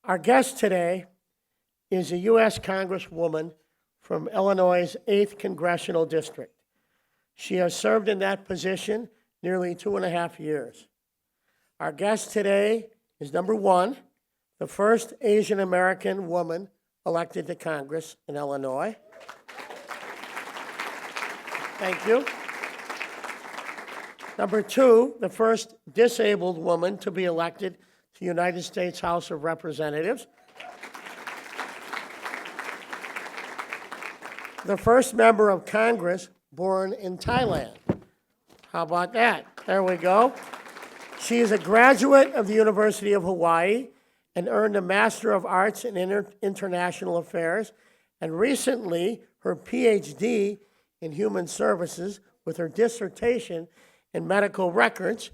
Our guest today is a U.S. Congresswoman from Illinois' 8th Congressional District. She has served in that position nearly 2.5 years. Our guest today is number one, the first Asian American woman elected to Congress in Illinois. Thank you. Number two, the first disabled woman to be elected to the United States House of Representatives. The first member of Congress born in Thailand. How about that? There we go. She is a graduate of the University of Hawaii and earned a Master of Arts in International Affairs, and recently her PhD in Human Services with her dissertation in Medical Records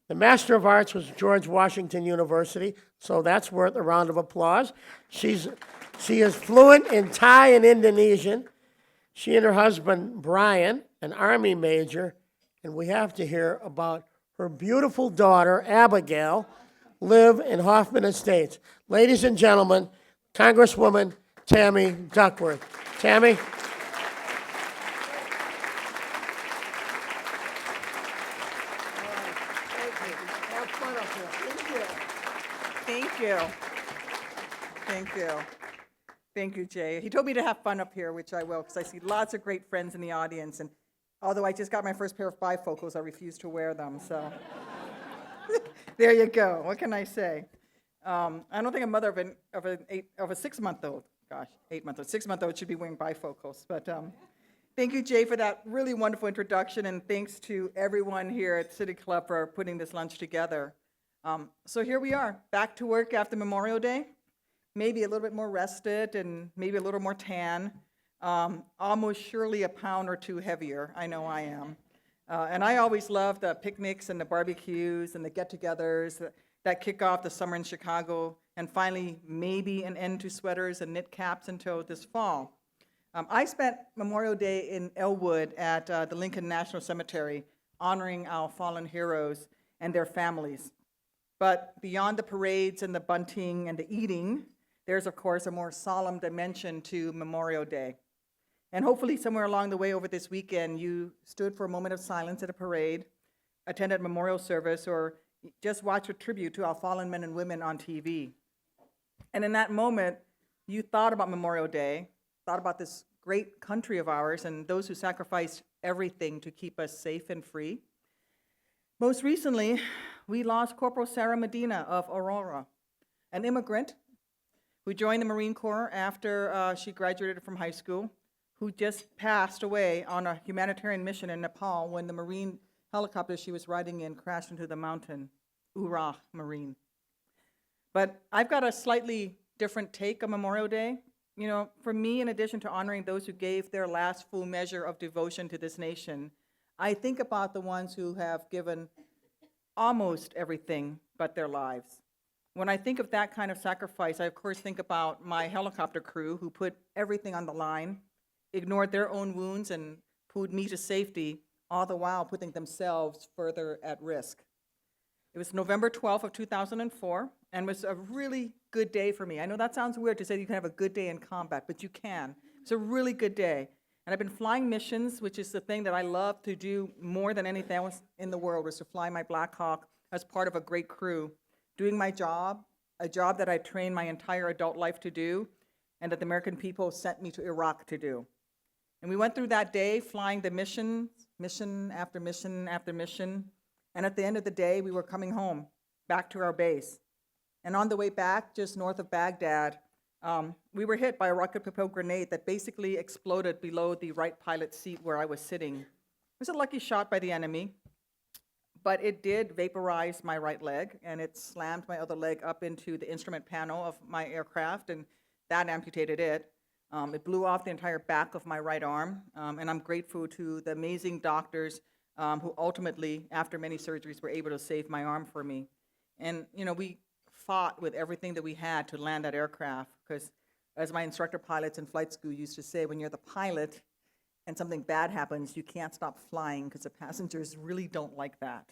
the Master of Arts was George Washington University, so that's worth a round of applause. She is fluent in Thai and Indonesian. She and her husband, Brian, an Army major, and we have to hear about her beautiful daughter, Abigail, live in Hoffman Estates. Ladies and gentlemen, Congresswoman Tammy Duckworth. Tammy? Thank you, Jay. He told me to have fun up here, which I will, because I see lots of great friends in the audience. And although I just got my first pair of bifocals, I refuse to wear them. So there you go. What can I say? I don't think a mother of a 6-month-old, 6-month-old should be wearing bifocals. But thank you, Jay, for that really wonderful introduction, and thanks to everyone here at City Club for putting this lunch together. So here we are, back to work after Memorial Day. Maybe a little bit more rested and maybe a little more tan. Almost surely a pound or two heavier. I know I am. And I always love the picnics and the barbecues and the get-togethers that kick off the summer in Chicago, and finally maybe an end to sweaters and knit caps until this fall. I spent Memorial Day in Elwood at the Lincoln National Cemetery honoring our fallen heroes and their families. But beyond the parades and the bunting and the eating, there's, of course, a more solemn dimension to Memorial Day. And hopefully somewhere along the way over this weekend, you stood for a moment of silence at a parade, attended a memorial service, or just watched a tribute to our fallen men and women on TV. And in that moment, you thought about Memorial Day, thought about this great country of ours and those who sacrificed everything to keep us safe and free. Most recently, we lost Corporal Sarah Medina of Aurora, an immigrant who joined the Marine Corps after she graduated from high school, who just passed away on a humanitarian mission in Nepal when the Marine helicopter she was riding in crashed into the mountain, Urah Marine. But I've got a slightly different take on Memorial Day. You know, for me, in addition to honoring those who gave their last full measure of devotion to this nation, I think about the ones who have given almost everything but their lives. When I think of that kind of sacrifice, I of course think about my helicopter crew who put everything on the line, ignored their own wounds, and pulled me to safety, all the while putting themselves further at risk. It was November 12th of 2004, and was a really good day for me. I know that sounds weird to say you can have a good day in combat, but you can. It's a really good day. And I've been flying missions, which is the thing that I love to do more than anything else in the world, was to fly my Black Hawk as part of a great crew, doing my job, a job that I trained my entire adult life to do, and that the American people sent me to Iraq to do. And we went through that day flying the mission after mission after mission, and at the end of the day, we were coming home, back to our base. And on the way back, just north of Baghdad, we were hit by a rocket-propelled grenade that basically exploded below the right pilot's seat where I was sitting. It was a lucky shot by the enemy, but it did vaporize my right leg, and it slammed my other leg up into the instrument panel of my aircraft, and that amputated it. It blew off the entire back of my right arm, and I'm grateful to the amazing doctors who ultimately, after many surgeries, were able to save my arm for me. And, you know, we fought with everything that we had to land that aircraft, because as my instructor pilots in flight school used to say, when you're the pilot and something bad happens, you can't stop flying because the passengers really don't like that.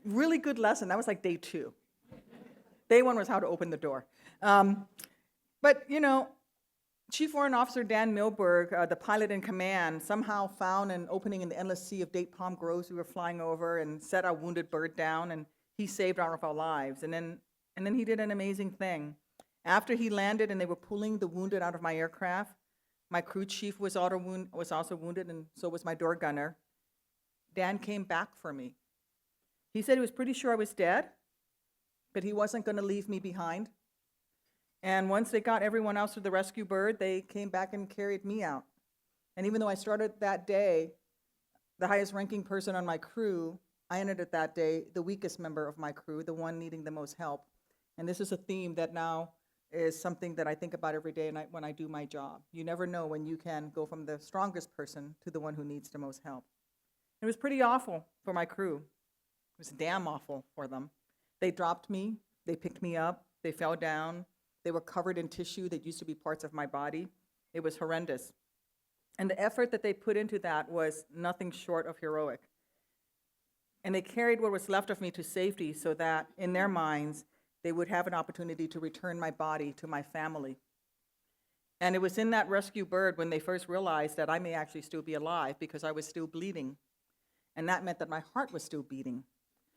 really good lesson. That was like day 2. Day 1 was how to open the door. But, Chief Warrant Officer Dan Milberg, the pilot in command, somehow found an opening in the endless sea of date palm groves we were flying over and set our wounded bird down, and he saved all of our lives. And then he did an amazing thing. After he landed and they were pulling the wounded out of my aircraft, my crew chief was also wounded, and so was my door gunner. Dan came back for me. He said he was pretty sure I was dead, but he wasn't going to leave me behind. And once they got everyone else to the rescue bird, they came back and carried me out. And even though I started that day, the highest ranking person on my crew, I ended it that day, the weakest member of my crew, the one needing the most help. And this is a theme that now is something that I think about every day when I do my job. You never know when you can go from the strongest person to the one who needs the most help. It was pretty awful for my crew. It was damn awful for them. They dropped me, they picked me up, they fell down. They were covered in tissue that used to be parts of my body. It was horrendous. And the effort that they put into that was nothing short of heroic. And they carried what was left of me to safety so that, in their minds, they would have an opportunity to return my body to my family. And it was in that rescue bird when they first realized that I may actually still be alive because I was still bleeding. And that meant that my heart was still beating.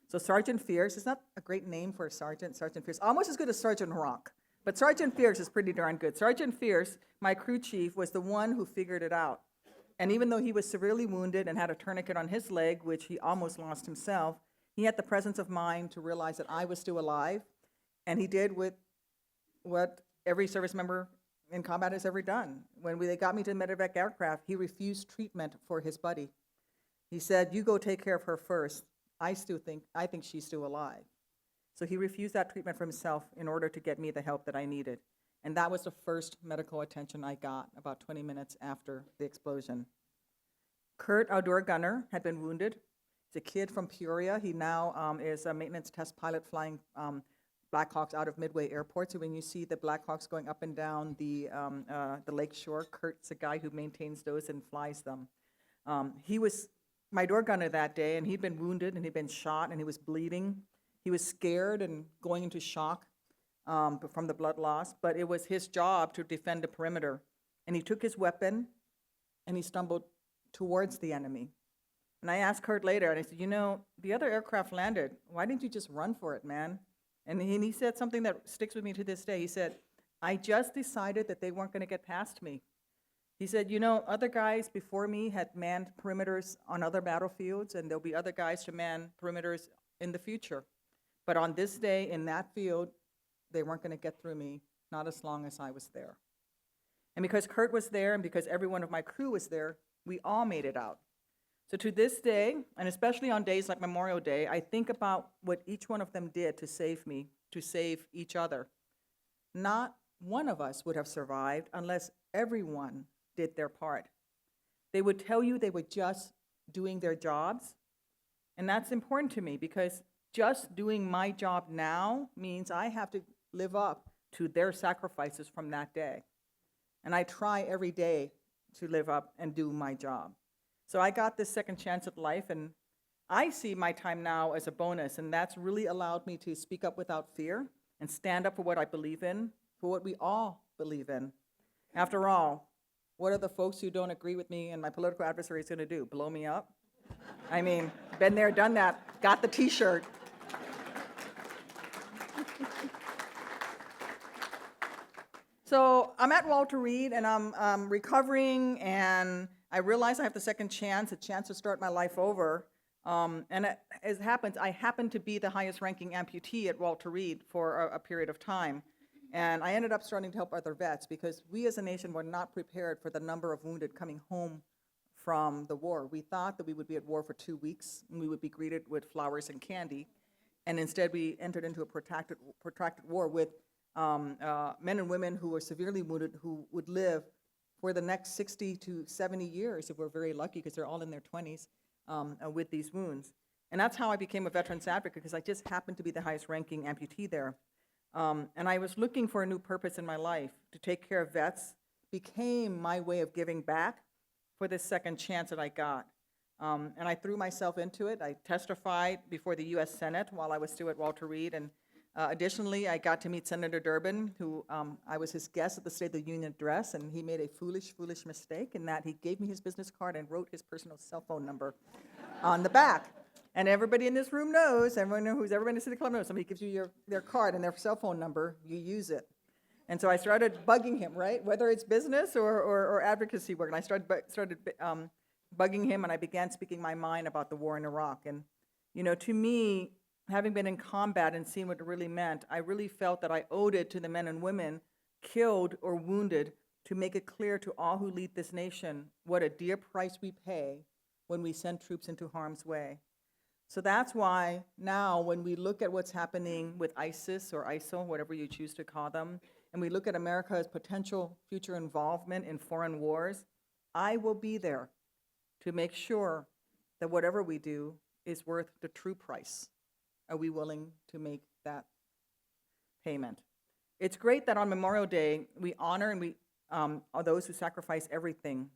So Sergeant Fierce is not a great name for a sergeant. Sergeant Fierce, almost as good as Sergeant Rock. But Sergeant Fierce is pretty darn good. Sergeant Fierce, my crew chief, was the one who figured it out. And even though he was severely wounded and had a tourniquet on his leg, which he almost lost himself, he had the presence of mind to realize that I was still alive. And he did what every service member in combat has ever done. When they got me to the medevac aircraft, he refused treatment for his buddy. He said, "You go take care of her first. I think she's still alive." So he refused that treatment for himself in order to get me the help that I needed. And that was the first medical attention I got about 20 minutes after the explosion. Kurt, our door gunner, had been wounded. He's a kid from Peoria. He now is a maintenance test pilot flying Blackhawks out of Midway Airport. So when you see the Blackhawks going up and down the lake shore, Kurt's the guy who maintains those and flies them. He was my door gunner that day, and he'd been wounded, and he'd been shot, and he was bleeding. He was scared and going into shock from the blood loss, but it was his job to defend the perimeter. And he took his weapon, and he stumbled towards the enemy. And I asked Kurt later, and I said, the other aircraft landed. Why didn't you just run for it, man? And he said something that sticks with me to this day. He said, "I just decided that they weren't going to get past me." He said, other guys before me had manned perimeters on other battlefields, and there'll be other guys to man perimeters in the future. But on this day, in that field, they weren't going to get through me, not as long as I was there. And because Kurt was there, and because every one of my crew was there, we all made it out. So to this day, and especially on days like Memorial Day, I think about what each one of them did to save me, to save each other. Not one of us would have survived unless everyone did their part. They would tell you they were just doing their jobs, and that's important to me because just doing my job now means I have to live up to their sacrifices from that day. And I try every day to live up and do my job. So I got this second chance at life, and I see my time now as a bonus, and that's really allowed me to speak up without fear and stand up for what I believe in, for what we all believe in. After all, what are the folks who don't agree with me and my political adversaries going to do? Blow me up? I mean, been there, done that, got the t-shirt. So I'm at Walter Reed, and I'm recovering, and I realize I have the second chance, a chance to start my life over. And as it happens, I happen to be the highest ranking amputee at Walter Reed for a period of time. And I ended up starting to help other vets because we as a nation were not prepared for the number of wounded coming home from the war. We thought that we would be at war for 2 weeks, and we would be greeted with flowers and candy. And instead, we entered into a protracted war with men and women who were severely wounded who would live for the next 60 to 70 years, if we're very lucky, because they're all in their 20s, with these wounds. And that's how I became a veterans advocate, because I just happened to be the highest ranking amputee there. And I was looking for a new purpose in my life. To take care of vets became my way of giving back for this second chance that I got. And I threw myself into it. I testified before the U.S. Senate while I was still at Walter Reed. And additionally, I got to meet Senator Durbin, who I was his guest at the State of the Union address, and he made a foolish mistake in that he gave me his business card and wrote his personal cell phone number on the back. And everybody in this room knows, everyone who's ever been to City Club knows, somebody gives you their card and their cell phone number, you use it. And so I started bugging him, right? Whether it's business or advocacy work. And I started bugging him, and I began speaking my mind about the war in Iraq. And, to me, having been in combat and seeing what it really meant, I really felt that I owed it to the men and women killed or wounded to make it clear to all who lead this nation what a dear price we pay when we send troops into harm's way. So that's why now when we look at what's happening with ISIS or ISIL, whatever you choose to call them, and we look at America's potential future involvement in foreign wars, I will be there to make sure that whatever we do is worth the true price. Are we willing to make that payment? It's great that on Memorial Day, we honor and we those who sacrifice everything.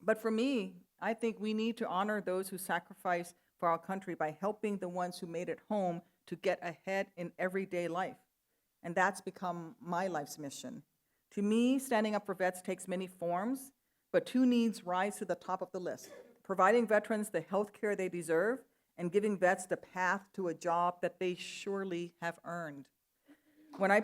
But for me, I think we need to honor those who sacrifice for our country by helping the ones who made it home to get ahead in everyday life. And that's become my life's mission. To me, standing up for vets takes many forms, but two needs rise to the top of the list: providing veterans the health care they deserve and giving vets the path to a job that they surely have earned. When I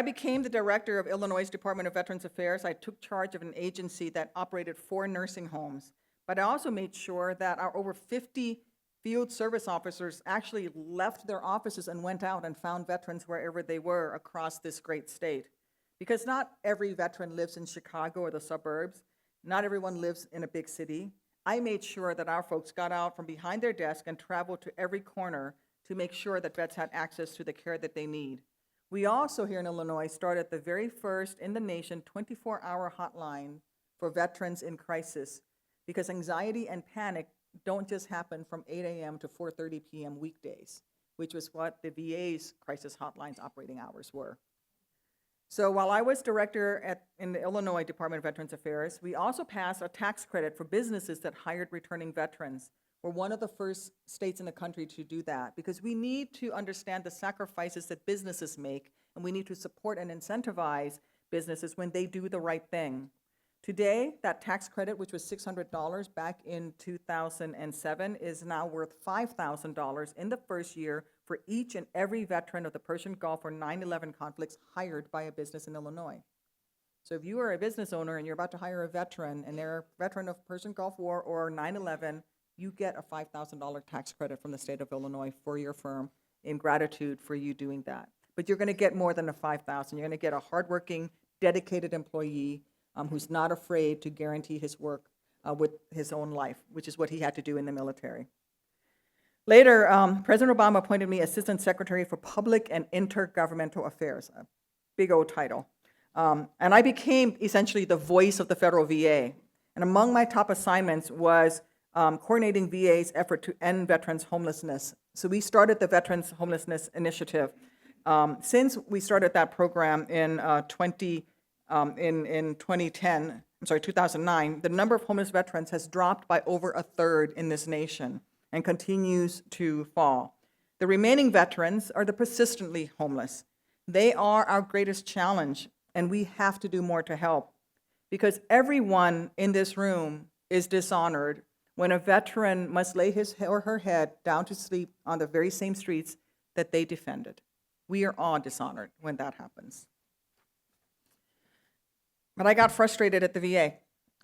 became the director of Illinois' Department of Veterans Affairs, I took charge of an agency that operated 4 nursing homes. But I also made sure that our over 50 field service officers actually left their offices and went out and found veterans wherever they were across this great state. Because not every veteran lives in Chicago or the suburbs. Not everyone lives in a big city. I made sure that our folks got out from behind their desk and traveled to every corner to make sure that vets had access to the care that they need. We also here in Illinois started the very first in the nation 24-hour hotline for veterans in crisis, because anxiety and panic don't just happen from 8 a.m. to 4:30 p.m. weekdays, which was what the VA's crisis hotline's operating hours were. So while I was director in the Illinois Department of Veterans Affairs, we also passed a tax credit for businesses that hired returning veterans. We're one of the first states in the country to do that, because we need to understand the sacrifices that businesses make, and we need to support and incentivize businesses when they do the right thing. Today, that tax credit, which was $600 back in 2007, is now worth $5,000 in the first year for each and every veteran of the Persian Gulf or 9/11 conflicts hired by a business in Illinois. So if you are a business owner and you're about to hire a veteran, and they're a veteran of Persian Gulf War or 9/11, you get a $5,000 tax credit from the state of Illinois for your firm in gratitude for you doing that. But you're going to get more than a $5,000. You're going to get a hardworking, dedicated employee who's not afraid to guarantee his work with his own life, which is what he had to do in the military. Later, President Obama appointed me Assistant Secretary for Public and Intergovernmental Affairs, a big old title. And I became essentially the voice of the federal VA. And among my top assignments was coordinating VA's effort to end veterans' homelessness. So we started the Veterans Homelessness Initiative. Since we started that program in 2009, the number of homeless veterans has dropped by over a third in this nation and continues to fall. The remaining veterans are the persistently homeless. They are our greatest challenge, and we have to do more to help, because everyone in this room is dishonored when a veteran must lay his or her head down to sleep on the very same streets that they defended. We are all dishonored when that happens. But I got frustrated at the VA.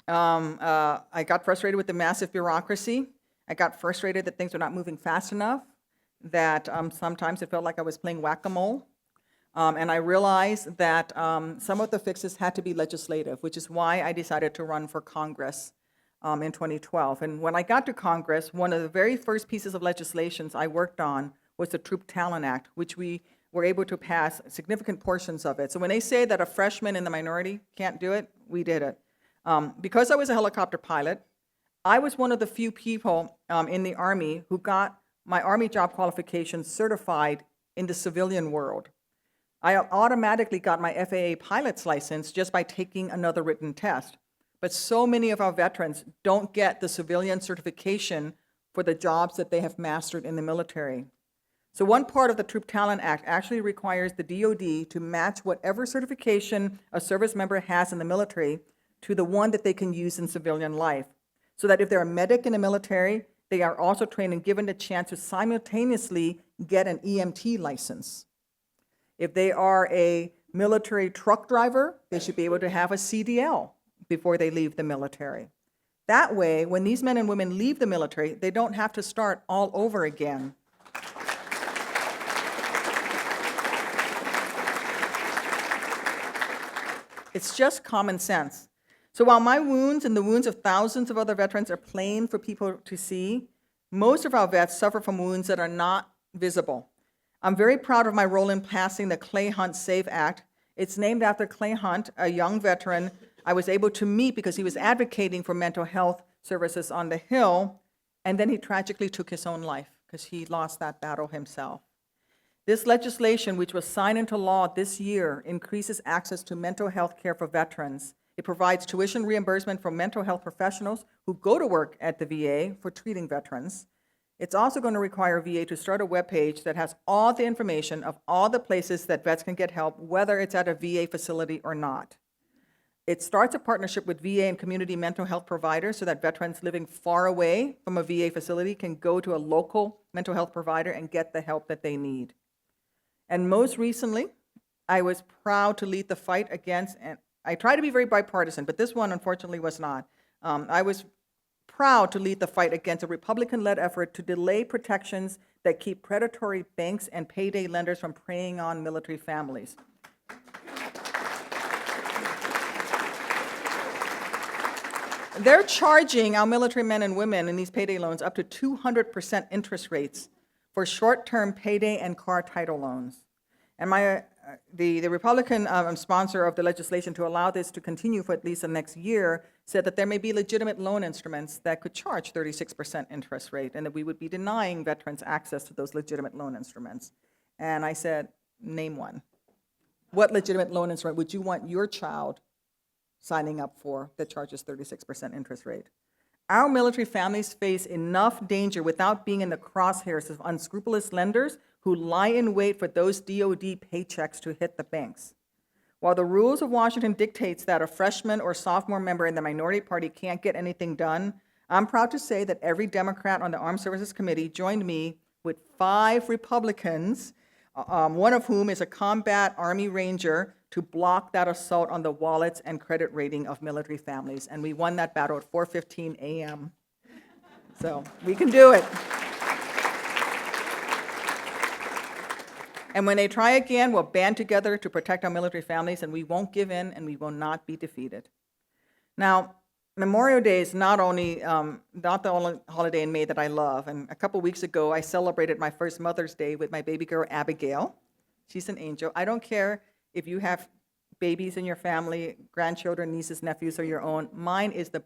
I got frustrated with the massive bureaucracy. I got frustrated that things were not moving fast enough, that sometimes it felt like I was playing whack-a-mole. And I realized that some of the fixes had to be legislative, which is why I decided to run for Congress in 2012. And when I got to Congress, one of the very first pieces of legislation I worked on was the Troop Talent Act, which we were able to pass significant portions of it. So when they say that a freshman in the minority can't do it, we did it. Because I was a helicopter pilot, I was one of the few people in the Army who got my Army job qualifications certified in the civilian world. I automatically got my FAA pilot's license just by taking another written test. But so many of our veterans don't get the civilian certification for the jobs that they have mastered in the military. So one part of the Troop Talent Act actually requires the DoD to match whatever certification a service member has in the military to the one that they can use in civilian life. So that if they're a medic in the military, they are also trained and given the chance to simultaneously get an EMT license. If they are a military truck driver, they should be able to have a CDL before they leave the military. That way, when these men and women leave the military, they don't have to start all over again. It's just common sense. So while my wounds and the wounds of thousands of other veterans are plain for people to see, most of our vets suffer from wounds that are not visible. I'm very proud of my role in passing the Clay Hunt SAVE Act. It's named after Clay Hunt, a young veteran I was able to meet because he was advocating for mental health services on the Hill, and then he tragically took his own life because he lost that battle himself. This legislation, which was signed into law this year, increases access to mental health care for veterans. It provides tuition reimbursement for mental health professionals who go to work at the VA for treating veterans. It's also going to require VA to start a webpage that has all the information of all the places that vets can get help, whether it's at a VA facility or not. It starts a partnership with VA and community mental health providers so that veterans living far away from a VA facility can go to a local mental health provider and get the help that they need. And most recently, I was proud to lead the fight against, and I try to be very bipartisan, but this one unfortunately was not. I was proud to lead the fight against a Republican-led effort to delay protections that keep predatory banks and payday lenders from preying on military families. They're charging our military men and women in these payday loans up to 200% interest rates for short-term payday and car title loans. And the Republican sponsor of the legislation to allow this to continue for at least the next year said that there may be legitimate loan instruments that could charge 36% interest rate and that we would be denying veterans access to those legitimate loan instruments. And I said, name one. What legitimate loan instrument would you want your child signing up for that charges 36% interest rate? Our military families face enough danger without being in the crosshairs of unscrupulous lenders who lie in wait for those DoD paychecks to hit the banks. While the rules of Washington dictates that a freshman or sophomore member in the minority party can't get anything done, I'm proud to say that every Democrat on the Armed Services Committee joined me with 5 Republicans, one of whom is a combat Army Ranger, to block that assault on the wallets and credit rating of military families. And we won that battle at 4:15 a.m. So we can do it. And when they try again, we'll band together to protect our military families, and we won't give in, and we will not be defeated. Now, Memorial Day is not the only holiday in May that I love. And a couple weeks ago, I celebrated my first Mother's Day with my baby girl, Abigail. She's an angel. I don't care if you have babies in your family, grandchildren, nieces, nephews, or your own. Mine is the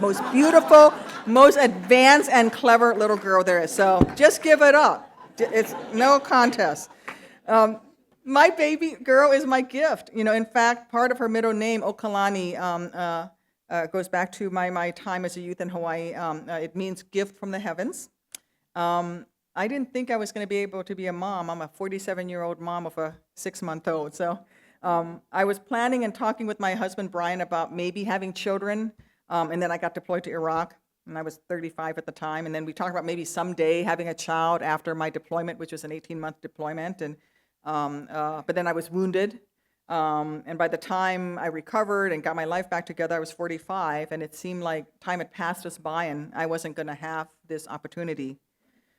most beautiful, most advanced and clever little girl there is. So just give it up. It's no contest. My baby girl is my gift. In fact, part of her middle name, Okalani, goes back to my time as a youth in Hawaii. It means gift from the heavens. I didn't think I was going to be able to be a mom. I'm a 47-year-old mom of a 6-month-old. So I was planning and talking with my husband, Brian, about maybe having children. And then I got deployed to Iraq, and I was 35 at the time. And then we talked about maybe someday having a child after my deployment, which was an 18-month deployment. And but then I was wounded. And by the time I recovered and got my life back together, I was 45. And it seemed like time had passed us by, and I wasn't going to have this opportunity.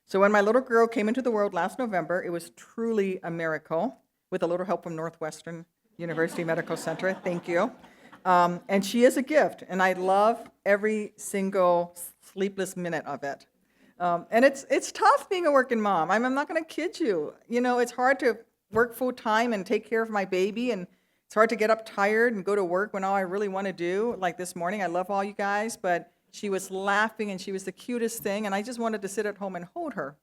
So when my little girl came into the world last November, it was truly a miracle, with a little help from Northwestern University Medical Center. Thank you. And she is a gift, and I love every single sleepless minute of it. And it's tough being a working mom. I'm not going to kid you. It's hard to work full time and take care of my baby, and it's hard to get up tired and go to work when all I really want to do, like this morning. I love all you guys, but she was laughing, and she was the cutest thing, and I just wanted to sit at home and hold her.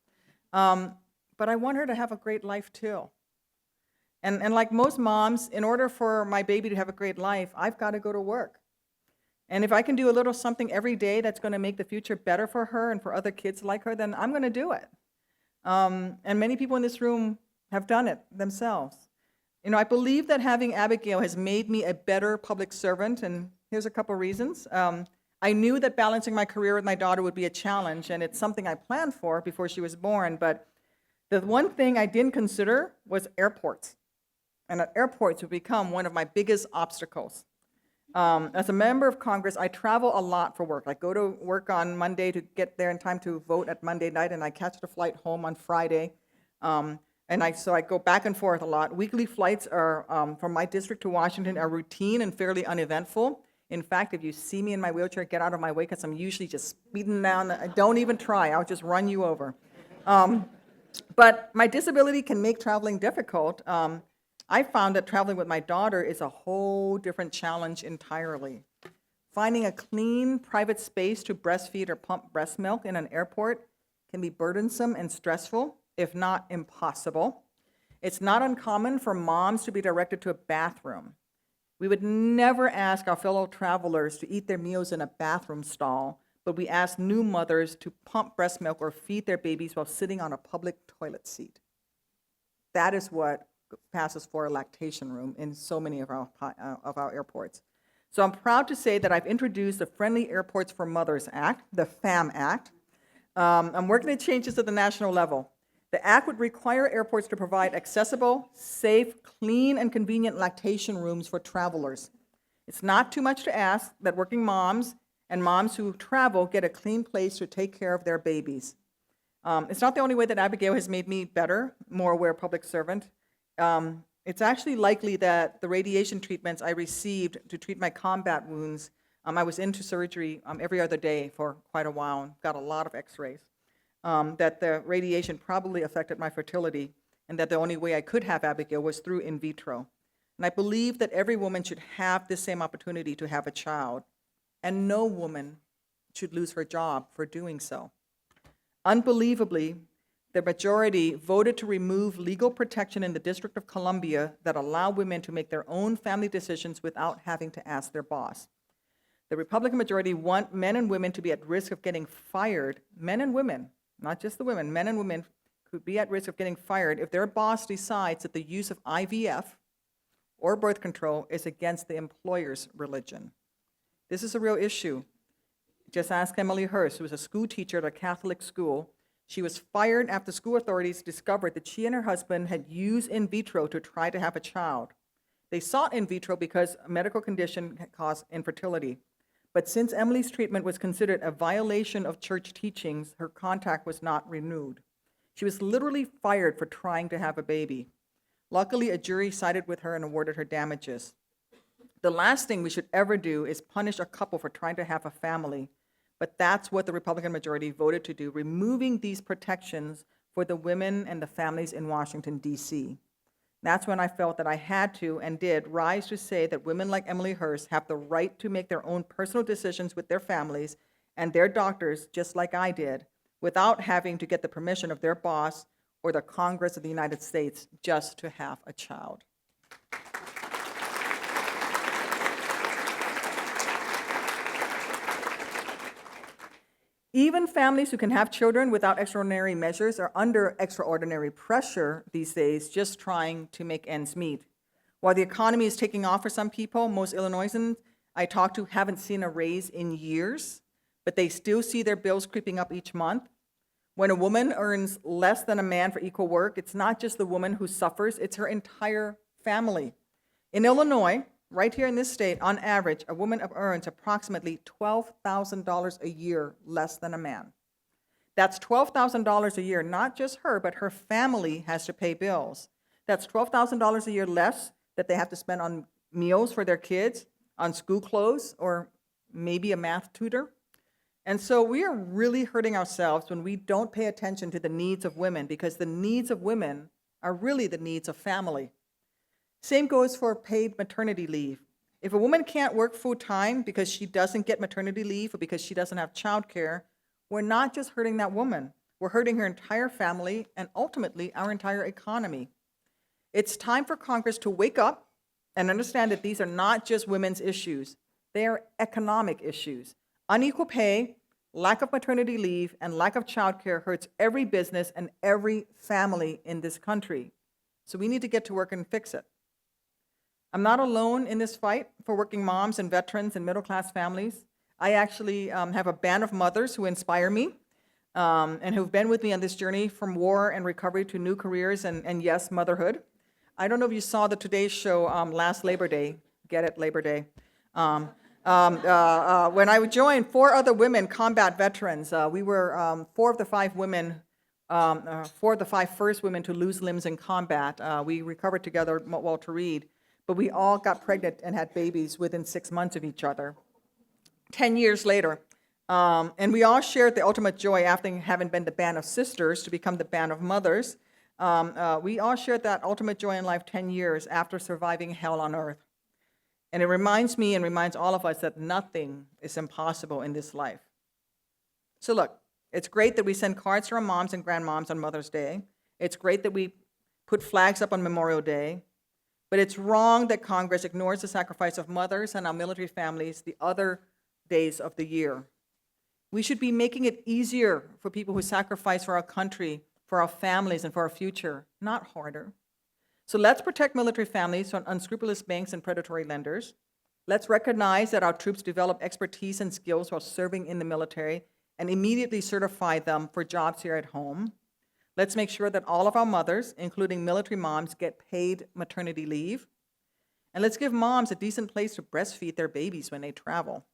But I want her to have a great life, too. And like most moms, in order for my baby to have a great life, I've got to go to work. And if I can do a little something every day that's going to make the future better for her and for other kids like her, then I'm going to do it. And many people in this room have done it themselves. You know, I believe that having Abigail has made me a better public servant, and here's a couple reasons. I knew that balancing my career with my daughter would be a challenge, and it's something I planned for before she was born, but the one thing I didn't consider was airports. And airports would become one of my biggest obstacles. As a member of Congress, I travel a lot for work. I go to work on Monday to get there in time to vote at Monday night, and I catch the flight home on Friday. So I go back and forth a lot. Weekly flights are from my district to Washington are routine and fairly uneventful. In fact, if you see me in my wheelchair, get out of my way because I'm usually just speeding down. Don't even try. I'll just run you over. But my disability can make traveling difficult. I found that traveling with my daughter is a whole different challenge entirely. Finding a clean, private space to breastfeed or pump breast milk in an airport can be burdensome and stressful, if not impossible. It's not uncommon for moms to be directed to a bathroom. We would never ask our fellow travelers to eat their meals in a bathroom stall, but we ask new mothers to pump breast milk or feed their babies while sitting on a public toilet seat. That is what passes for a lactation room in so many of our airports. So I'm proud to say that I've introduced the Friendly Airports for Mothers Act, the FAM Act. I'm working to change this at the national level. The act would require airports to provide accessible, safe, clean, and convenient lactation rooms for travelers. It's not too much to ask that working moms and moms who travel get a clean place to take care of their babies. It's not the only way that Abigail has made me better, more aware public servant. It's actually likely that the radiation treatments I received to treat my combat wounds, I was into surgery every other day for quite a while and got a lot of x-rays, that the radiation probably affected my fertility and that the only way I could have Abigail was through in vitro. And I believe that every woman should have the same opportunity to have a child, and no woman should lose her job for doing so. Unbelievably, the majority voted to remove legal protection in the District of Columbia that allow women to make their own family decisions without having to ask their boss. The Republican majority want men and women to be at risk of getting fired, men and women, not just the women, men and women could be at risk of getting fired if their boss decides that the use of IVF or birth control is against the employer's religion. This is a real issue. Just ask Emily Hurst, who was a school teacher at a Catholic school. She was fired after school authorities discovered that she and her husband had used in vitro to try to have a child. They sought in vitro because a medical condition had caused infertility. But since Emily's treatment was considered a violation of church teachings, her contract was not renewed. She was literally fired for trying to have a baby. Luckily, a jury sided with her and awarded her damages. The last thing we should ever do is punish a couple for trying to have a family. But that's what the Republican majority voted to do, removing these protections for the women and the families in Washington, D.C. That's when I felt that I had to and did rise to say that women like Emily Hurst have the right to make their own personal decisions with their families and their doctors, just like I did, without having to get the permission of their boss or the Congress of the United States just to have a child. Even families who can have children without extraordinary measures are under extraordinary pressure these days, just trying to make ends meet. While the economy is taking off for some people, most Illinoisans I talk to haven't seen a raise in years, but they still see their bills creeping up each month. When a woman earns less than a man for equal work, it's not just the woman who suffers, it's her entire family. In Illinois, right here in this state, on average, a woman earns approximately $12,000 a year less than a man. That's $12,000 a year, not just her, but her family has to pay bills. That's $12,000 a year less that they have to spend on meals for their kids, on school clothes, or maybe a math tutor. And so we are really hurting ourselves when we don't pay attention to the needs of women, because the needs of women are really the needs of family. Same goes for paid maternity leave. If a woman can't work full-time because she doesn't get maternity leave or because she doesn't have childcare, we're not just hurting that woman. We're hurting her entire family and ultimately our entire economy. It's time for Congress to wake up and understand that these are not just women's issues. They are economic issues. Unequal pay, lack of maternity leave, and lack of childcare hurts every business and every family in this country. So we need to get to work and fix it. I'm not alone in this fight for working moms and veterans and middle-class families. I actually have a band of mothers who inspire me and who've been with me on this journey from war and recovery to new careers and yes, motherhood. I don't know if you saw the Today Show last Labor Day. Get it, Labor Day. When I joined 4 other women combat veterans, we were 4 of the 5 women, 4 of the 5 first women to lose limbs in combat. We recovered together, Walter Reed, but we all got pregnant and had babies within 6 months of each other. 10 years later, and we all shared the ultimate joy after having been the band of sisters to become the band of mothers. We all shared that ultimate joy in life 10 years after surviving hell on earth. And it reminds me and reminds all of us that nothing is impossible in this life. So look, it's great that we send cards to our moms and grandmoms on Mother's Day. It's great that we put flags up on Memorial Day. But it's wrong that Congress ignores the sacrifice of mothers and our military families the other days of the year. We should be making it easier for people who sacrifice for our country, for our families, and for our future, not harder. So let's protect military families from unscrupulous banks and predatory lenders. Let's recognize that our troops develop expertise and skills while serving in the military and immediately certify them for jobs here at home. Let's make sure that all of our mothers, including military moms, get paid maternity leave. And let's give moms a decent place to breastfeed their babies when they travel.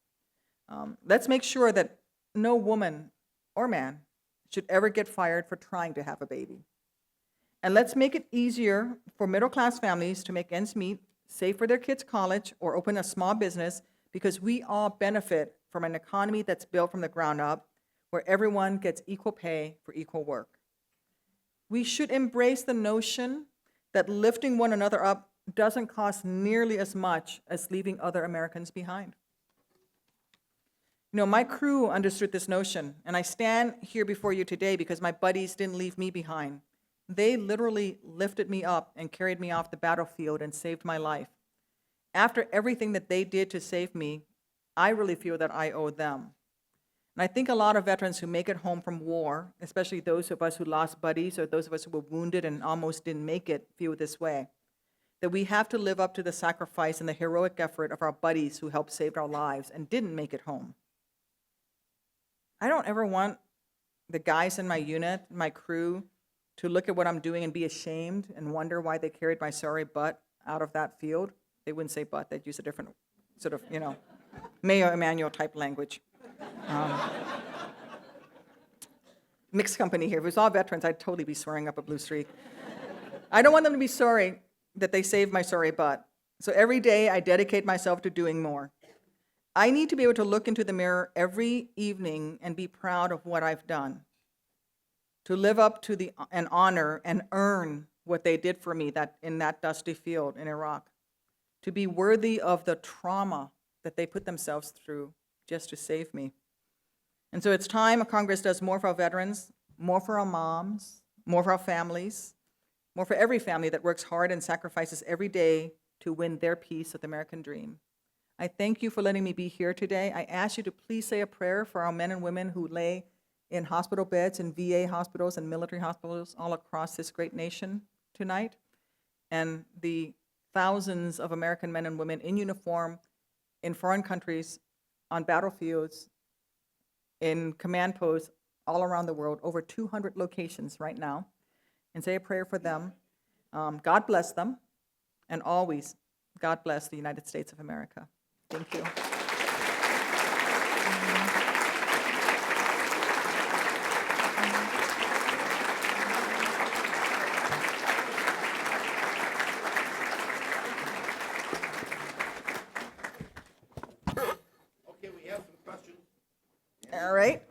Let's make sure that no woman or man should ever get fired for trying to have a baby. And let's make it easier for middle-class families to make ends meet, save for their kids' college, or open a small business, because we all benefit from an economy that's built from the ground up, where everyone gets equal pay for equal work. We should embrace the notion that lifting one another up doesn't cost nearly as much as leaving other Americans behind. You know, my crew understood this notion, and I stand here before you today because my buddies didn't leave me behind. They literally lifted me up and carried me off the battlefield and saved my life. After everything that they did to save me, I really feel that I owe them. And I think a lot of veterans who make it home from war, especially those of us who lost buddies or those of us who were wounded and almost didn't make it, feel this way. That we have to live up to the sacrifice and the heroic effort of our buddies who helped save our lives and didn't make it home. I don't ever want the guys in my unit, my crew, to look at what I'm doing and be ashamed and wonder why they carried my sorry butt out of that field. They wouldn't say butt, they'd use a different sort of, Mayor Emanuel type language. Mixed company here. If it was all veterans, I'd totally be swearing up a blue streak. I don't want them to be sorry that they saved my sorry butt. So every day I dedicate myself to doing more. I need to be able to look into the mirror every evening and be proud of what I've done. To live up to and honor and earn what they did for me in that dusty field in Iraq. To be worthy of the trauma that they put themselves through just to save me. And so it's time Congress does more for our veterans, more for our moms, more for our families, more for every family that works hard and sacrifices every day to win their piece of the American dream. I thank you for letting me be here today. I ask you to please say a prayer for our men and women who lay in hospital beds, in VA hospitals and military hospitals all across this great nation tonight, and the thousands of American men and women in uniform in foreign countries, on battlefields, in command posts all around the world, over 200 locations right now, and say a prayer for them. God bless them, and always, God bless the United States of America. Thank you. Okay, we have some questions. All right.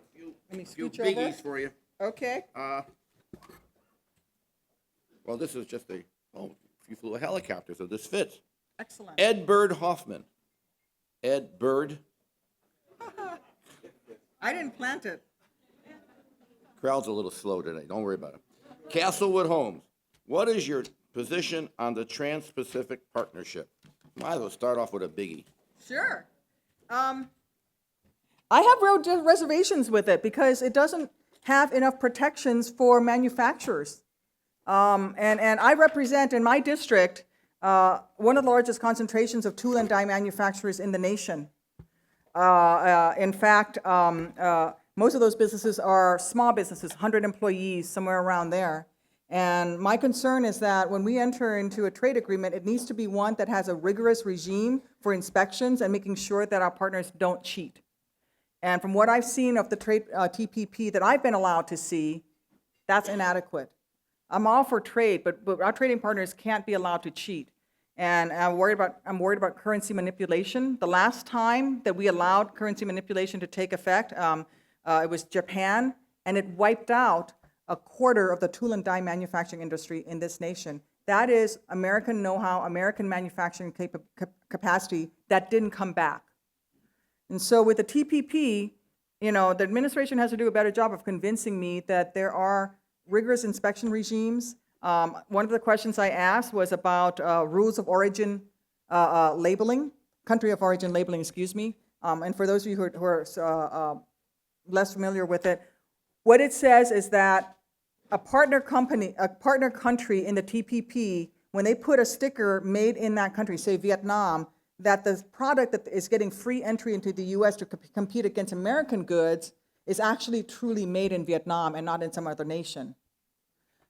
Let me Few scooch over. biggies for you. Okay. Well, this is just if you flew a helicopter, so this fits. Excellent. Ed Bird Hoffman. Ed Bird. I didn't plant it. Crowd's a little slow today. Don't worry about it. Castlewood Homes. What is your position on the Trans-Pacific Partnership. Might as well start off with a biggie. Sure. I have real reservations with it because it doesn't have enough protections for manufacturers. And I represent in my district one of the largest concentrations of tool and die manufacturers in the nation. In fact, most of those businesses are small businesses, 100 employees, somewhere around there. And my concern is that when we enter into a trade agreement, it needs to be one that has a rigorous regime for inspections and making sure that our partners don't cheat. And from what I've seen of the trade TPP that I've been allowed to see, that's inadequate. I'm all for trade, but our trading partners can't be allowed to cheat. And I'm worried about currency manipulation. The last time that we allowed currency manipulation to take effect, it was Japan, and it wiped out a quarter of the tool and die manufacturing industry in this nation. That is American know-how, American manufacturing capacity that didn't come back. And so with the TPP, the administration has to do a better job of convincing me that there are rigorous inspection regimes. One of the questions I asked was about rules of origin labeling, country of origin labeling, excuse me. And for those of you who are less familiar with it, what it says is that a partner country in the TPP, when they put a sticker made in that country, say Vietnam, that the product that is getting free entry into the U.S. to compete against American goods is actually truly made in Vietnam and not in some other nation.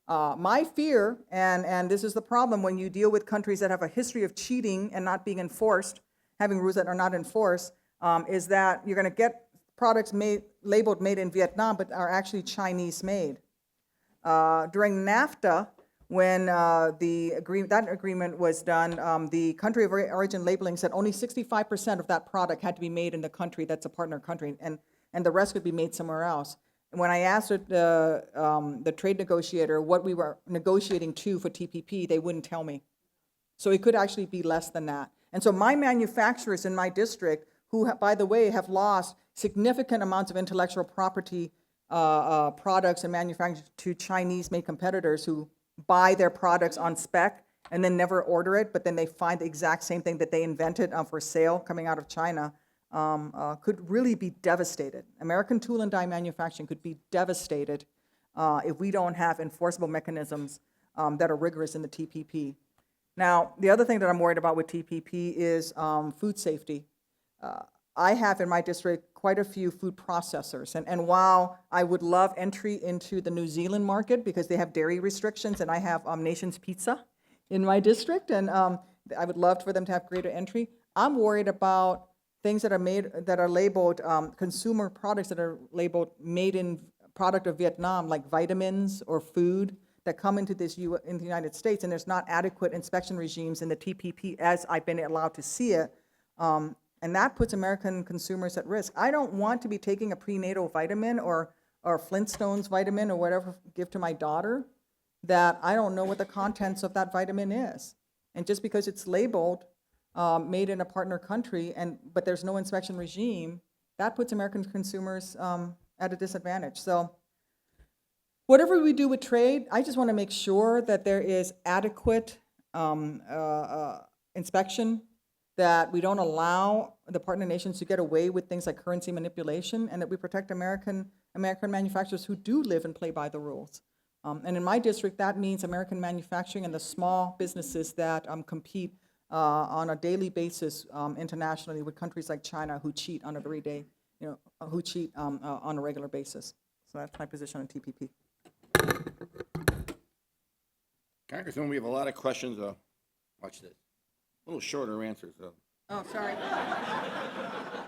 My fear, and this is the problem when you deal with countries that have a history of cheating and not being enforced, having rules that are not enforced, is that you're going to get products labeled made in Vietnam but are actually Chinese made. During NAFTA, when that agreement was done, the country of origin labeling said only 65% of that product had to be made in the country that's a partner country, and the rest could be made somewhere else. And when I asked the trade negotiator what we were negotiating to for TPP, they wouldn't tell me. So it could actually be less than that. And so my manufacturers in my district, who, by the way, have lost significant amounts of intellectual property products and manufacturing to Chinese-made competitors who buy their products on spec and then never order it, but then they find the exact same thing that they invented for sale coming out of China, could really be devastated. American tool and die manufacturing could be devastated if we don't have enforceable mechanisms that are rigorous in the TPP. Now, the other thing that I'm worried about with TPP is food safety. I have in my district quite a few food processors, and while I would love entry into the New Zealand market because they have dairy restrictions, and I have Nation's Pizza in my district, and I would love for them to have greater entry, I'm worried about things that are labeled consumer products that are labeled made in product of Vietnam, like vitamins or food that come into the United States, and there's not adequate inspection regimes in the TPP as I've been allowed to see it. And that puts American consumers at risk. I don't want to be taking a prenatal vitamin or Flintstones vitamin or whatever give to my daughter that I don't know what the contents of that vitamin is. And just because it's labeled made in a partner country, but there's no inspection regime, that puts American consumers at a disadvantage. So whatever we do with trade, I just want to make sure that there is adequate inspection, that we don't allow the partner nations to get away with things like currency manipulation, and that we protect American manufacturers who do live and play by the rules. And in my district, that means American manufacturing and the small businesses that compete on a daily basis internationally with countries like China who cheat on a who cheat on a regular basis. So that's my position on TPP. Congressman, we have a lot of questions. Watch this. A little shorter answers. Oh, sorry.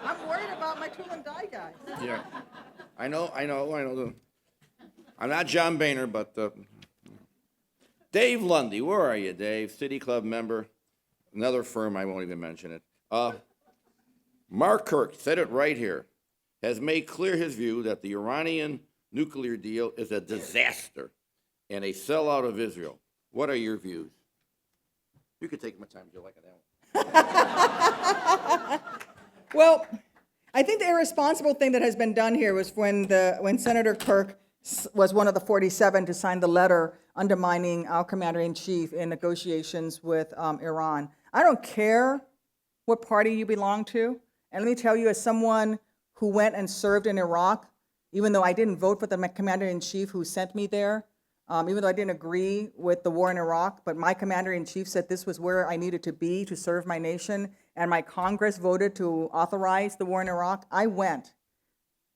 I'm worried about my tool and die guys. Yeah. I know. I'm not John Boehner, but Dave Lundy. Where are you, Dave? City Club member. Another firm, I won't even mention it. Mark Kirk said it right here, has made clear his view that the Iranian nuclear deal is a disaster and a sellout of Israel. What are your views? You could take my time, Joe, like that one. Well, I think the irresponsible thing that has been done here was when Senator Kirk was one of the 47 to sign the letter undermining our commander-in-chief in negotiations with Iran. I don't care what party you belong to. And let me tell you, as someone who went and served in Iraq, even though I didn't vote for the commander-in-chief who sent me there, even though I didn't agree with the war in Iraq, but my commander-in-chief said this was where I needed to be to serve my nation, and my Congress voted to authorize the war in Iraq, I went.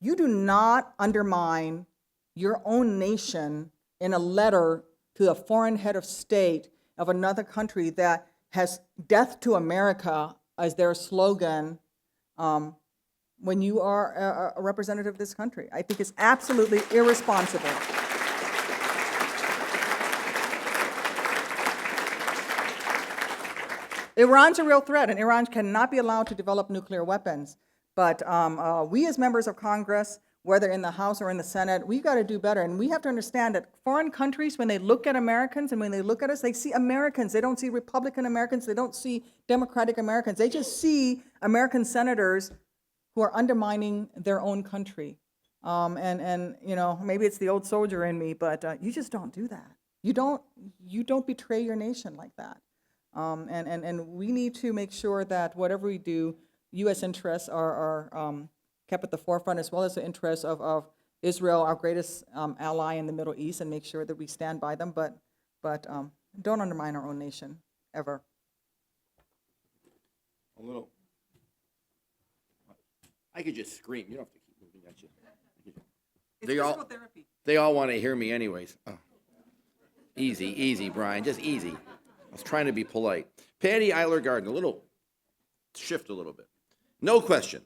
You do not undermine your own nation in a letter to a foreign head of state of another country that has "Death to America" as their slogan when you are a representative of this country. I think it's absolutely irresponsible. Iran's a real threat, and Iran cannot be allowed to develop nuclear weapons. But we as members of Congress, whether in the House or in the Senate, we've got to do better. And we have to understand that foreign countries, when they look at Americans and when they look at us, they see Americans. They don't see Republican Americans. They don't see Democratic Americans. They just see American senators who are undermining their own country. And you know, maybe it's the old soldier in me, but you just don't do that. You don't betray your nation like that. And we need to make sure that whatever we do, U.S. interests are kept at the forefront, as well as the interests of Israel, our greatest ally in the Middle East, and make sure that we stand by them, but don't undermine our own nation, ever. A little. I could just scream. You don't have to keep moving, don't you? It's They physical all- therapy. They all want to hear me anyways. Oh. Easy, Brian, just easy. I was trying to be polite. Patty Eiler Garden, shift a little bit. No question,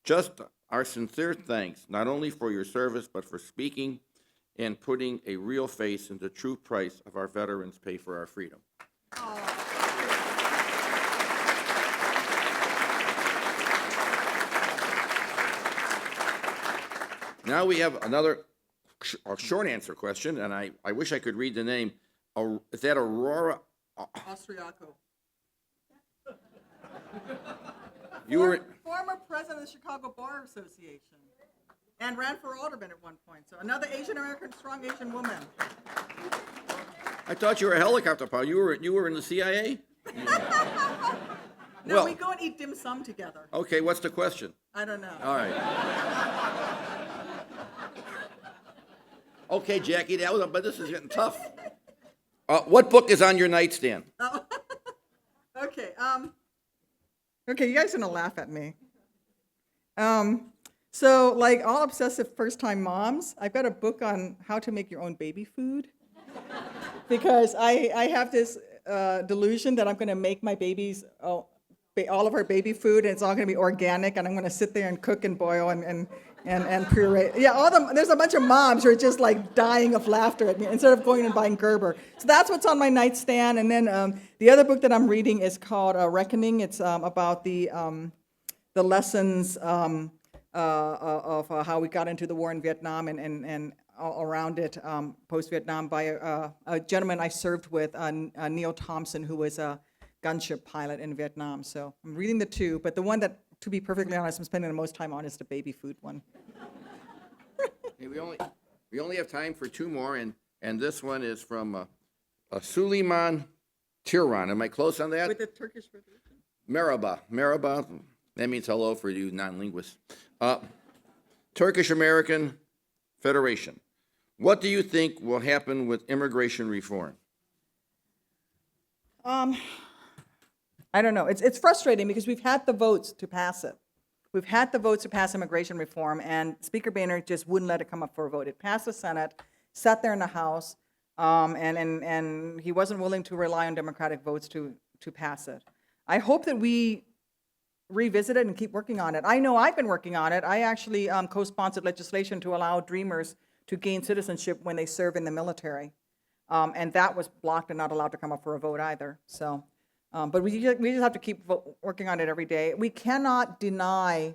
just our sincere thanks, not only for your service, but for speaking and putting a real face in the true price of our veterans pay for our freedom. Now we have another short answer question, and I wish I could read the name. Is that Aurora? Austriaco. You were. Former president of the Chicago Bar Association, and ran for alderman at one point. So another Asian American, strong Asian woman. I thought you were a helicopter pilot. You were in the CIA? No, Well- we go and eat dim sum together. Okay, what's the question? I don't know. All right. Okay, Jackie, but this is getting tough. What book is on your nightstand? Okay. Okay, you guys are gonna laugh at me. So, like all obsessive first-time moms, I've got a book on how to make your own baby food, because I have this delusion that I'm gonna make my babies all of our baby food, and it's all gonna be organic, and I'm gonna sit there and cook and boil and puree. Yeah, there's a bunch of moms who are just like dying of laughter at me instead of going and buying Gerber. So that's what's on my nightstand. And then the other book that I'm reading is called Reckoning. It's about the lessons of how we got into the war in Vietnam and all around it post-Vietnam by a gentleman I served with, Neil Thompson, who was a gunship pilot in Vietnam. So I'm reading the two, but the one that, to be perfectly honest, I'm spending the most time on is the baby food one. Hey, we only have time for two more, and this one is from Suleiman Tiran. Am I close on that? With the Turkish Revolution. Merhaba. That means hello for you non-linguists. Turkish American Federation. What do you think will happen with immigration reform? I don't know. It's frustrating because we've had the votes to pass it. We've had the votes to pass immigration reform, and Speaker Boehner just wouldn't let it come up for a vote. It passed the Senate, sat there in the House, and he wasn't willing to rely on Democratic votes to pass it. I hope that we revisit it and keep working on it. I know I've been working on it. I actually co-sponsored legislation to allow Dreamers to gain citizenship when they serve in the military, and that was blocked and not allowed to come up for a vote either. So. But we just have to keep working on it every day. We cannot deny,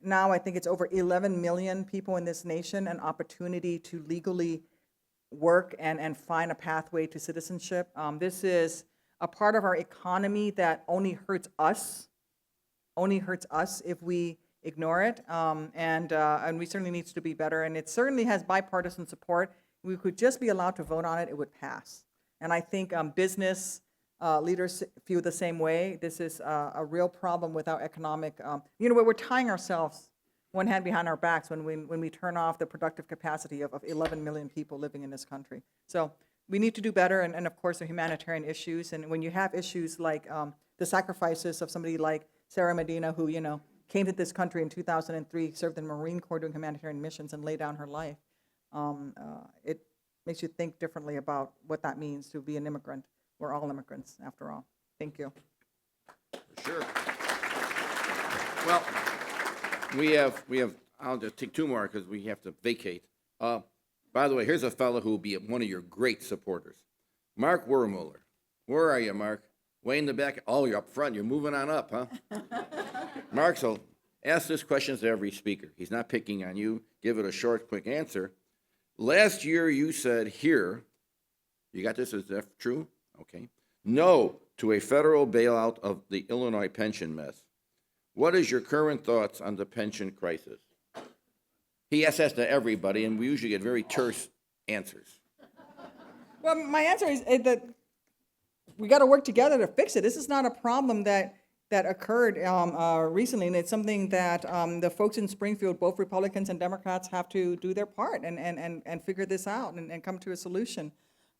now I think it's over 11 million people in this nation, an opportunity to legally work and find a pathway to citizenship. This is a part of our economy that only hurts us if we ignore it. And we certainly needs to be better. And it certainly has bipartisan support. we could just be allowed to vote on it, it would pass. And I think business leaders feel the same way. This is a real problem with our economic, where we're tying ourselves one hand behind our backs when we turn off the productive capacity of 11 million people living in this country. So we need to do better, and of course the humanitarian issues. And when you have issues like the sacrifices of somebody like Sarah Medina, who came to this country in 2003, served in the Marine Corps doing humanitarian missions, and laid down her life, it makes you think differently about what that means to be an immigrant. We're all immigrants, after all. Thank you. Sure. Well, we have. I'll just take two more because we have to vacate. By the way, here's a fellow who will be one of your great supporters, Mark Wermuller. Where are you, Mark? Way in the back. Oh, you're up front. You're moving on up, huh? Mark, so ask this question to every speaker. He's not picking on you. Give it a short, quick answer. Last year, you said here. You got this? Is that true? Okay. No to a federal bailout of the Illinois pension mess. What is your current thoughts on the pension crisis? He asks that to everybody, and we usually get very terse answers. Well, my answer is that we got to work together to fix it. This is not a problem that occurred recently, and it's something that the folks in Springfield, both Republicans and Democrats, have to do their part and figure this out and come to a solution.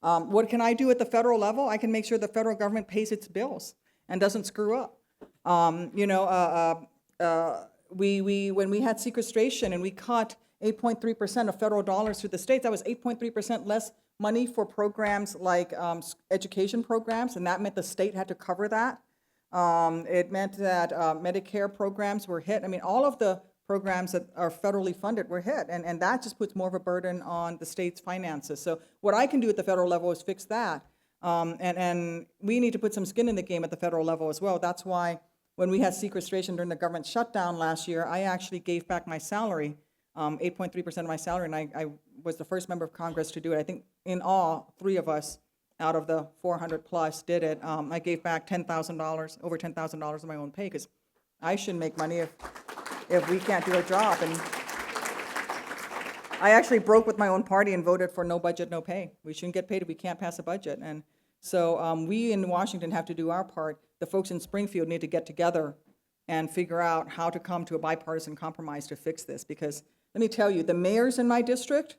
What can I do at the federal level? I can make sure the federal government pays its bills and doesn't screw up. When we had sequestration and we cut 8.3% of federal dollars to the states, that was 8.3% less money for programs like education programs, and that meant the state had to cover that. It meant that Medicare programs were hit. I mean, all of the programs that are federally funded were hit, and that just puts more of a burden on the state's finances. So what I can do at the federal level is fix that, and we need to put some skin in the game at the federal level as well. That's why when we had sequestration during the government shutdown last year, I actually gave back my salary, 8.3% of my salary, and I was the first member of Congress to do it. I think in all, 3 of us out of the 400 plus did it. I gave back $10,000, over $10,000 of my own pay, because I shouldn't make money if we can't do our job. And I actually broke with my own party and voted for no budget, no pay. We shouldn't get paid if we can't pass a budget. And so we in Washington have to do our part. The folks in Springfield need to get together and figure out how to come to a bipartisan compromise to fix this. Because let me tell you, the mayors in my district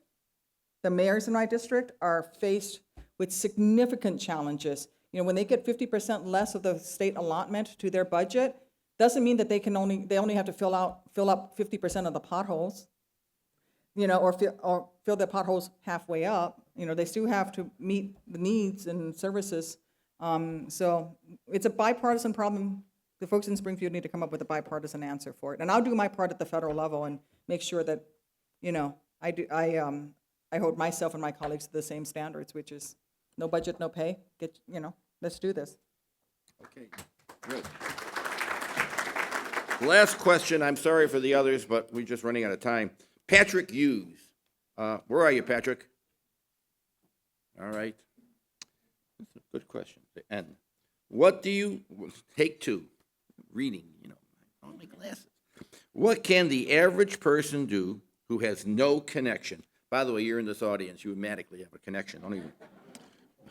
are faced with significant challenges. When they get 50% less of the state allotment to their budget, doesn't mean that they only have to fill up 50% of the potholes, or fill the potholes halfway up. They still have to meet the needs and services. So it's a bipartisan problem. The folks in Springfield need to come up with a bipartisan answer for it. And I'll do my part at the federal level and make sure that, I hold myself and my colleagues to the same standards, which is no budget, no pay. Let's do this. Okay, good. Last question. I'm sorry for the others, but we're just running out of time. Patrick Hughes. Where are you, Patrick? All right. That's a good question. The end. What do you take two? Reading, I don't make glasses. What can the average person do who has no connection? By the way, you're in this audience. You automatically have a connection.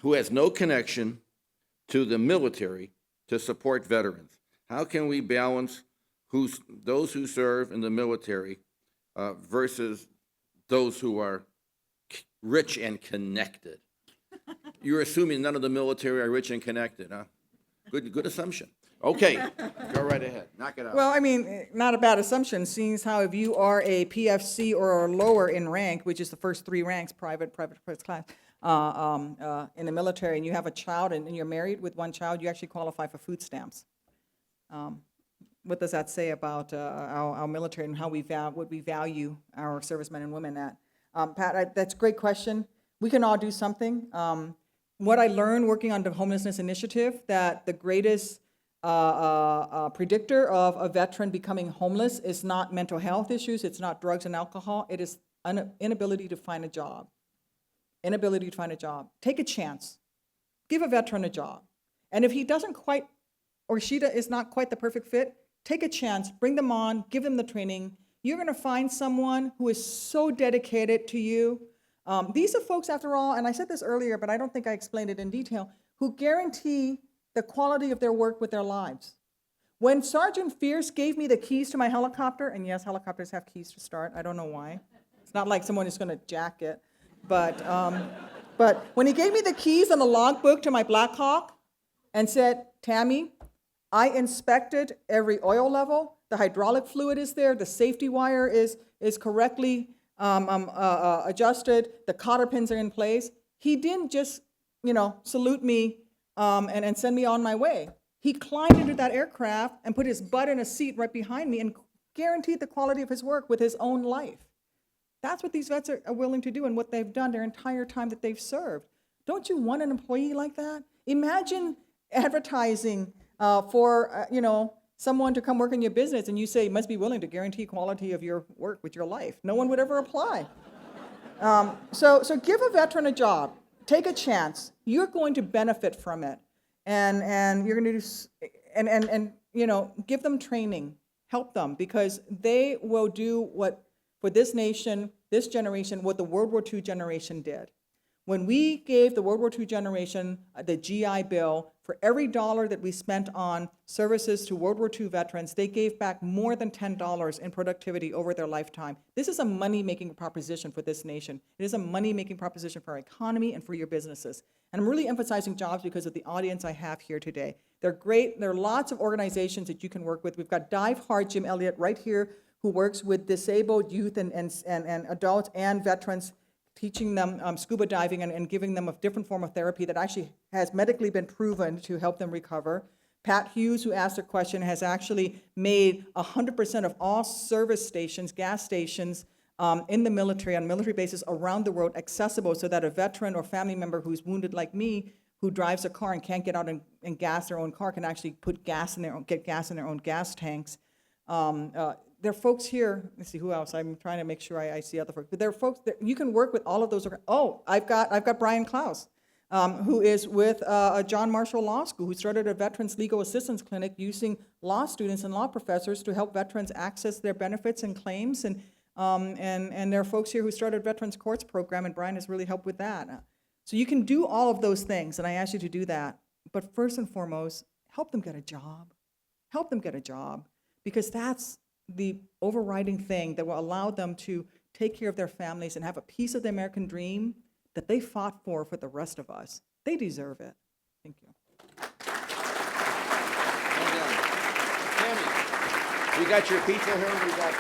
Who has no connection to the military to support veterans? How can we balance those who serve in the military versus those who are rich and connected? You're assuming none of the military are rich and connected, huh? Good assumption. Okay, go right ahead. Knock it out. Well, I mean, not a bad assumption, seeing as how if you are a PFC or lower in rank, which is the first 3 ranks, private, first class, in the military, and you have a child and you're married with one child, you actually qualify for food stamps. What does that say about our military and how what we value our servicemen and women at? Pat, that's a great question. We can all do something. What I learned working on the homelessness initiative, that the greatest predictor of a veteran becoming homeless is not mental health issues, it's not drugs and alcohol, it is inability to find a job. Inability to find a job. Take a chance. Give a veteran a job. And if he doesn't quite, or she is not quite the perfect fit, take a chance, bring them on, give them the training. You're going to find someone who is so dedicated to you, These are folks, after all, and I said this earlier, but I don't think I explained it in detail, who guarantee the quality of their work with their lives. When Sergeant Fierce gave me the keys to my helicopter, and yes, helicopters have keys to start, I don't know why. It's not like someone is going to jack it. But when he gave me the keys and the logbook to my Black Hawk and said, Tammy, I inspected every oil level, the hydraulic fluid is there, the safety wire is correctly adjusted, the cotter pins are in place. He didn't just, salute me and send me on my way. He climbed into that aircraft and put his butt in a seat right behind me and guaranteed the quality of his work with his own life. That's what these vets are willing to do and what they've done their entire time that they've served. Don't you want an employee like that? Imagine advertising for someone to come work in your business and you say you must be willing to guarantee quality of your work with your life. No one would ever apply. So give a veteran a job. Take a chance. You're going to benefit from it. And you're going to give them training, help them, because they will do what, for this nation, this generation, what the World War II generation did. When we gave the World War II generation the GI Bill, for every dollar that we spent on services to World War II veterans, they gave back more than $10 in productivity over their lifetime. This is a money-making proposition for this nation. It is a money-making proposition for our economy and for your businesses. And I'm really emphasizing jobs because of the audience I have here today. They're great. There are lots of organizations that you can work with. We've got Dive Hard, Jim Elliott, right here, who works with disabled youth and adults and veterans, teaching them scuba diving and giving them a different form of therapy that actually has medically been proven to help them recover. Pat Hughes, who asked a question, has actually made 100% of all service stations, gas stations, in the military, on military bases around the world, accessible so that a veteran or family member who's wounded like me, who drives a car and can't get out and gas their own car, can actually put gas in get gas in their own gas tanks. There are folks here, let's see, who else? I'm trying to make sure I see other folks. But there are folks that you can work with all of those. Oh, I've got Brian Klaus, who is with John Marshall Law School, who started a Veterans Legal Assistance Clinic using law students and law professors to help veterans access their benefits and claims. And there are folks here who started Veterans Courts program, and Brian has really helped with that. So you can do all of those things, and I ask you to do that. But first and foremost, help them get a job. Help them get a job, because that's the overriding thing that will allow them to take care of their families and have a piece of the American dream that they fought for the rest of us. They deserve it. Thank you. Tammy, we got your pizza here. We got